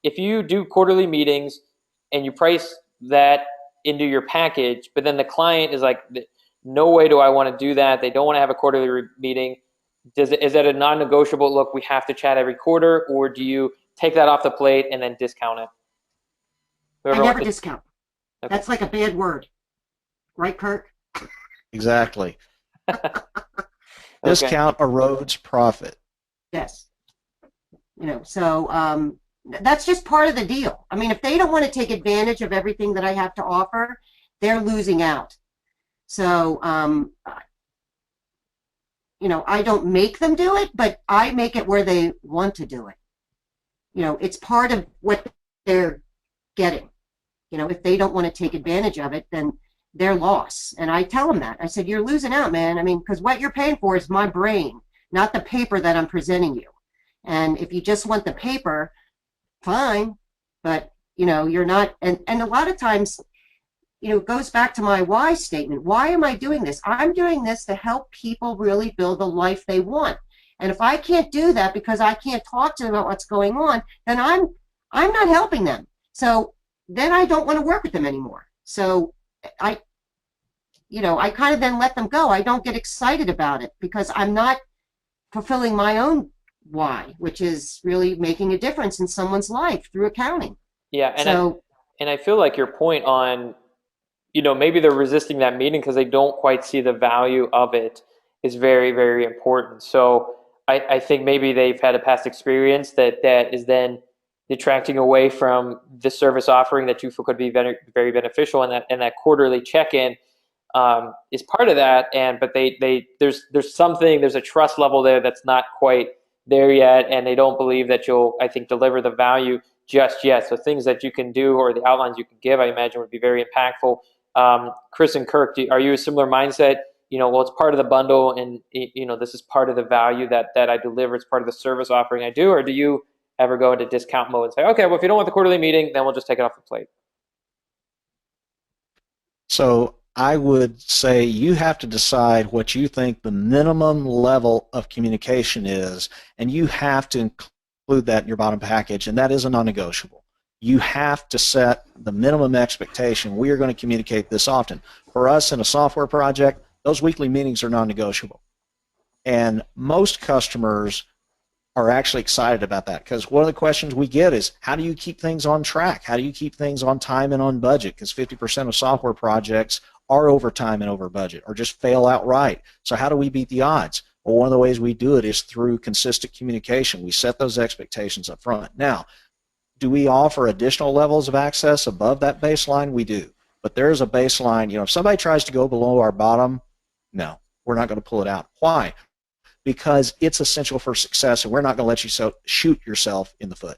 if you do quarterly meetings and you price that into your package, but then the client is like, no way do I want to do that. They don't want to have a quarterly meeting. Is that a non-negotiable? Look, we have to chat every quarter, or do you take that off the plate and then discount it? I never discount. Okay. That's like a bad word, right, Kirk? Exactly. Discount erodes profit. Yes. So that's just part of the deal. I mean, if they don't want to take advantage of everything that I have to offer, they're losing out. So, I don't make them do it, but I make it where they want to do it. It's part of what they're getting. If they don't want to take advantage of it, then they're lost. And I tell them that. I said, you're losing out, man. I mean, because what you're paying for is my brain, not the paper that I'm presenting you. And if you just want the paper, fine. But, you're not. And a lot of times, it goes back to my why statement. Why am I doing this? I'm doing this to help people really build the life they want. And if I can't do that because I can't talk to them about what's going on, then I'm not helping them. So then I don't want to work with them anymore. So I kind of then let them go. I don't get excited about it because I'm not fulfilling my own why, which is really making a difference in someone's life through accounting. Yeah, and I feel like your point on, maybe they're resisting that meeting because they don't quite see the value of it is very, very important. So I think maybe they've had a past experience that is then detracting away from the service offering that you feel could be very, very beneficial, and that quarterly check-in is part of that. But there's a trust level there that's not quite there yet, and they don't believe that you'll, I think, deliver the value just yet. So things that you can do or the outlines you can give, I imagine, would be very impactful. Chris and Kirk, are you a similar mindset? Well, it's part of the bundle, and this is part of the value that I deliver. It's part of the service offering I do. Or do you ever go into discount mode and say, okay, well, if you don't want the quarterly meeting, then we'll just take it off the plate? So I would say you have to decide what you think the minimum level of communication is, and you have to include that in your bottom package, and that is a non-negotiable. You have to set the minimum expectation. We are going to communicate this often. For us in a software project, those weekly meetings are non-negotiable. And most customers are actually excited about that because one of the questions we get is, how do you keep things on track? How do you keep things on time and on budget? Because 50% of software projects are over time and over budget or just fail outright. So how do we beat the odds? Well, one of the ways we do it is through consistent communication. We set those expectations up front. Now, do we offer additional levels of access above that baseline? We do. But there's a baseline. If somebody tries to go below our bottom, no, we're not going to pull it out. Why? Because it's essential for success, and we're not going to let you shoot yourself in the foot.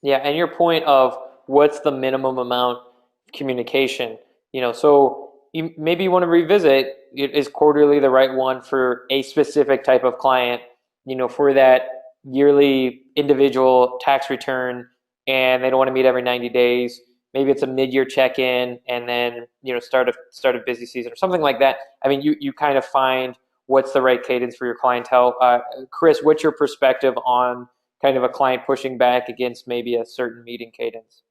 Yeah, and your point of what's the minimum amount of communication, so maybe you want to revisit, is quarterly the right one for a specific type of client, for that yearly individual tax return, and they don't want to meet every 90 days. Maybe it's a mid-year check-in, and then start a busy season or something like that. I mean, you kind of find what's the right cadence for your clientele. Chris, what's your perspective on kind of a client pushing back against maybe a certain meeting cadence?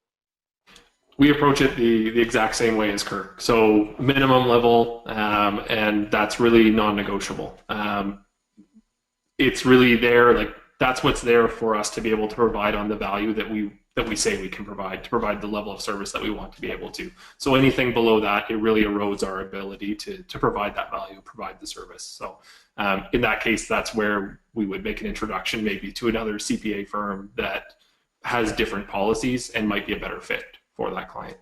We approach it the exact same way as Kirk. So minimum level, and that's really non-negotiable. It's really there, that's what's there for us to be able to provide on the value that we say we can provide, to provide the level of service that we want to be able to. So anything below that, it really erodes our ability to provide that value, provide the service. So in that case, that's where we would make an introduction maybe to another CPA firm that has different policies and might be a better fit for that client.